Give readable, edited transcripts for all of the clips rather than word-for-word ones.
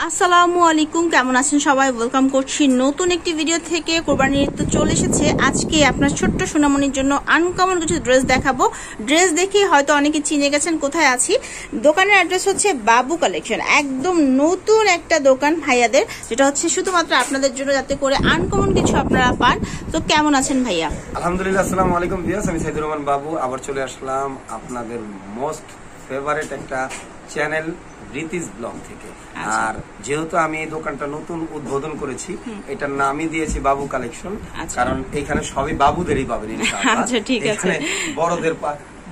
আসসালামু আলাইকুম, কেমন আছেন সবাই? ওয়েলকাম করছি নতুন একটি ভিডিও থেকে। কোরবানির ঈদ তো চলে এসেছে। আজকে আপনার ছোট্ট সোনামণির জন্য আনকমন কিছু ড্রেস দেখাবো। ড্রেস দেখে হয়তো অনেকে চিনে গেছেন কোথায় আছি। দোকানের অ্যাড্রেস হচ্ছে বাবু কালেকশন। একদম নতুন একটা দোকান ভাইয়াদের, যেটা হচ্ছে শুধুমাত্র আপনাদের জন্য, যাতে করে আনকমন কিছু আপনারা পান। তো কেমন আছেন ভাইয়া? আলহামদুলিল্লাহ, আসসালামু আলাইকুম ভিউয়ার্স, আমি সাইদুর রহমান বাবু আবার চলে আসলাম আপনাদের মোস্ট ফেভারিট একটা চ্যানেল রিতিস ব্লগ থেকে। আর যেহেতু আমি এই দোকানটা নতুন উদ্বোধন করেছি, এটার নামই দিয়েছি বাবু কালেকশন, কারণ এখানে সবই বাবুদেরই পাবেন ইনশাআল্লাহ। আচ্ছা, ঠিক আছে।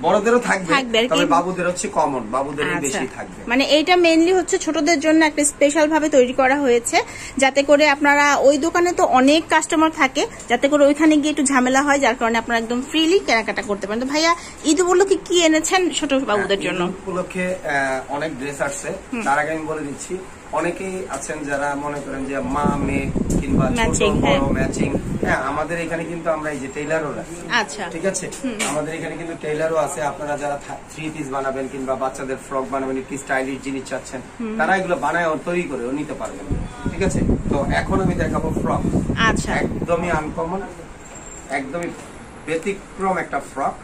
বড়দেরও থাকবে, তবে বাবুদের হচ্ছে কমন, বাবুদেরই বেশি থাকবে। মানে এইটা মেইনলি হচ্ছে ছোটদের জন্য একটা স্পেশাল ভাবে তৈরি করা হয়েছে, যাতে করে আপনারা ওই দোকানে তো অনেক কাস্টমার থাকে, যাতে করে ওইখানে গিয়ে একটু ঝামেলা হয়, যার কারণে আপনারা একদম ফ্রিলি কেনাকাটা করতে পারেন। তো ভাইয়া, ঈদ উপলক্ষে কি এনেছেন ছোট বাবুদের জন্য? উপলক্ষে অনেক ড্রেস আসছে। তার আগে আমি বলে দিচ্ছি, অনেকেই আছেন যারা মনে করেন যে মা মেয়ে কিংবা ছোট বড় ম্যাচিং। হ্যাঁ, আমাদের এখানে কিন্তু আমরা এই যে টেইলারও রাখি। আচ্ছা, ঠিক আছে, আমাদের এখানে কিন্তু টেইলারও আছে। আপনারা যারা 3 পিস বানাবেন কিংবা বাচ্চাদের ফ্রক বানাবেন, একটু স্টাইলিশ জিনিস চাচ্ছেন, তারা এগুলো বানায় তৈরি করে নিতে পারবেন। ঠিক আছে, তো এখন আমি দেখাবো ফ্রক। আচ্ছা, একদমই আনকমন, একদমই ব্যতিক্রম একটা ফ্রক।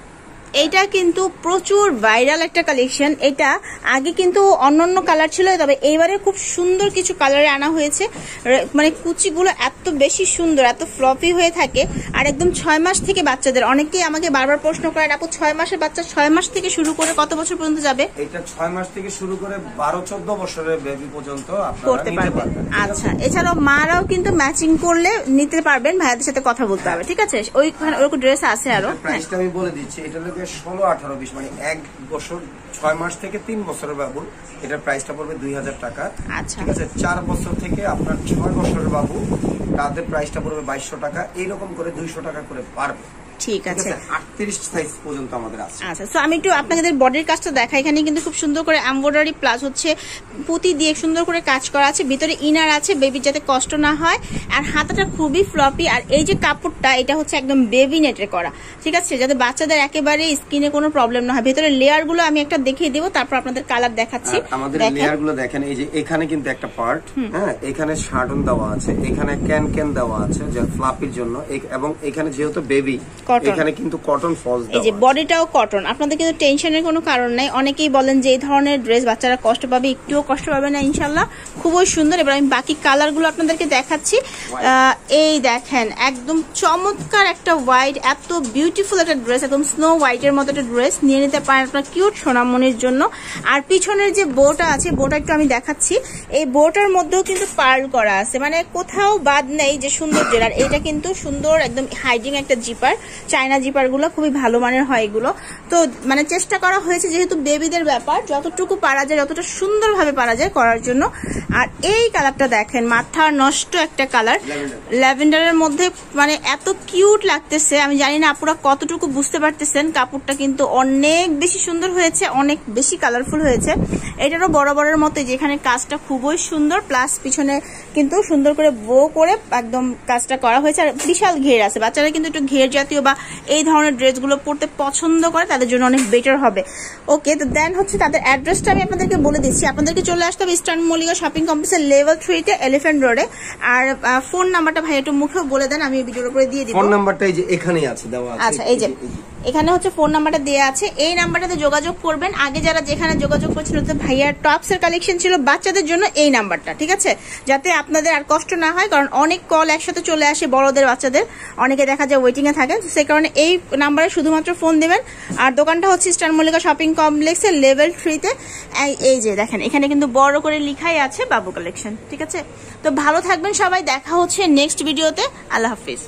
এইটা কিন্তু প্রচুর ভাইরাল একটা কালেকশন। এটা আগে কিন্তু অন্যান্য কালার ছিল, তবে এইবারে খুব সুন্দর কিছু কালারে আনা হয়েছে। মানে কুচিগুলো এত বেশি সুন্দর, এত ফ্লপি হয়ে থাকে। আর একদম 6 মাস থেকে বাচ্চাদের, অনেকেই আমাকে বারবার প্রশ্ন করেন, আপু 6 মাসের বাচ্চা 6 মাস থেকে শুরু করে কত বছর পর্যন্ত যাবে? এটা 6 মাস থেকে শুরু করে 12-14 বছরের বেবি পর্যন্ত করতে পারবেন। আচ্ছা, এছাড়াও মারাও কিন্তু ম্যাচিং করলে নিতে পারবেন, ভাইয়াদের সাথে কথা বলতে হবে। ঠিক আছে, ওইখানে ওরকম ড্রেস আছে আরো। প্রাইসটা আমি বলে দিচ্ছি, এটা হলো 16, 18, 20, মানে 1 বছর 6 মাস থেকে 3 বছরের বাবু, এটার প্রাইসটা পড়বে 2000 টাকা। আচ্ছা, ঠিক আছে, 4 বছর থেকে আপনার 6 বছরের বাবু, তাদের প্রাইসটা পড়বে 2200 টাকা। এইরকম করে 200 টাকা করে পারবে। ঠিক আছে, 38 সাইজ পর্যন্ত আমাদের আছে। আচ্ছা, তো আমি একটু আপনাদের বডির কাজটা দেখাই। এখানে কিন্তু খুব সুন্দর করে এমব্রয়ডারি প্লাস হচ্ছে পুঁতি দিয়ে সুন্দর করে কাজ করা আছে। ভিতরে ইনার আছে, বেবির যাতে কষ্ট না হয়। আর হাতাটা খুবই ফ্লপি। আর এই যে কাপড়টা, এটা হচ্ছে একদম বেবি নেটে করা। ঠিক আছে, যাতে বাচ্চাদের একেবারে স্কিনে কোনো প্রবলেম না হয়। ভেতরে লেয়ার গুলো আমি একটা দেখিয়ে দেবো, তারপর আপনাদের কালার দেখাচ্ছি। আমাদের লেয়ার গুলো দেখেন, এই যে এখানে কিন্তু একটা পার্ট, হ্যাঁ, এখানে শার্টন দেওয়া আছে, এখানে ক্যান দেওয়া আছে যে ফ্লাপির জন্য, এবং এখানে যেহেতু বেবি, এখানে কিন্তু কটন ফলস দেওয়া আছে। এই যে বডিটাও কটন। আপনাদের কিন্তু টেনশনের কোনো কারণ নাই। অনেকেই বলেন যে এই ধরনের ড্রেস বাচ্চারা কষ্ট পাবে, একটুও কষ্ট পাবে না ইনশাআল্লাহ। খুবই সুন্দর। এবার আমি বাকি কালার গুলো আপনাদেরকে দেখাচ্ছি। এই দেখেন, একদম চমৎকার একটা হোয়াইট, এত বিউটিফুল একটা ড্রেস, একদম স্নো হোয়াইটের মতো একটা ড্রেস নিয়ে নিতে পারেন আপনার কিউট সোনামণির জন্য। আর পিছনের যে বোটা আছে, বোটা একটু আমি দেখাচ্ছি। এই বোটার মধ্যেও কিন্তু পার্ল করা আছে, মানে কোথাও বাদ নেই যে সুন্দর জেলার। এটা কিন্তু সুন্দর একদম হাইডিং একটা জিপার, চায়না জিপার গুলো খুবই ভালো মানের হয় এগুলো। তো মানে চেষ্টা করা হয়েছে, যেহেতু বেবিদের ব্যাপার, যতটুকু পারা যায়, যতটা সুন্দরভাবে পারা যায় করার জন্য। আর এই কালারটা দেখেন, মাথা নষ্ট একটা কালার, ল্যাভেন্ডারের মধ্যে, মানে এত কিউট লাগতেছে। আমি জানি না আপুরা কতটুকু বুঝতে পারতেছেন। কাপড়টা কিন্তু অনেক বেশি সুন্দর হয়েছে, অনেক বেশি কালারফুল হয়েছে। এটারও বরাবরের মতো যেখানে কাজটা খুবই সুন্দর, প্লাস পিছনে কিন্তু সুন্দর করে বো করে একদম কাজটা করা হয়েছে। আর বিশাল ঘের আছে, বাচ্চারা কিন্তু একটু ঘের জাতীয় বা এই ধরনের ড্রেসগুলো পরতে পছন্দ করে, তাদের জন্য অনেক বেটার হবে। ওকে, তো দেন হচ্ছে তাদের অ্যাড্রেসটা আমি আপনাদেরকে বলে দিচ্ছি। আপনাদেরকে চলে আসতে হবে ইস্টার্ন মল্লিকা শপিং কমপ্লেক্সের লেভেল 3-তে এলিফ্যান্ট রোডে। আর ফোন নাম্বারটা ভাই একটু মুখেও বলে দেন, আমি ভিডিওর উপরে দিয়ে দিব। ফোন নাম্বারটা এই যে এখানেই আছে দেওয়া আছে। আচ্ছা, এই যে এখানে হচ্ছে ফোন নাম্বারটা দেওয়া আছে। এই নাম্বারটাতে যোগাযোগ করবেন। আগে যারা যেখানে যোগাযোগ করছিল, তো ভাইয়ার টপস এর কালেকশন ছিল বাচ্চাদের জন্য, এই নাম্বারটা। ঠিক আছে, যাতে আপনাদের আর কষ্ট না হয়, কারণ অনেক কল একসাথে চলে আসে, বড়দের বাচ্চাদের, অনেকে দেখা যায় ওয়েটিং এ থাকেন। সেই কারণে এই নাম্বারে শুধুমাত্র ফোন দিবেন। আর দোকানটা হচ্ছে ইস্টার্ন মল্লিকা শপিং কমপ্লেক্সের লেভেল 3-তে। এই যে দেখেন, এখানে কিন্তু বড় করে লেখাই আছে বাবু কালেকশন। ঠিক আছে, তো ভালো থাকবেন সবাই, দেখা হচ্ছে নেক্সট ভিডিওতে। আল্লাহ হাফিজ।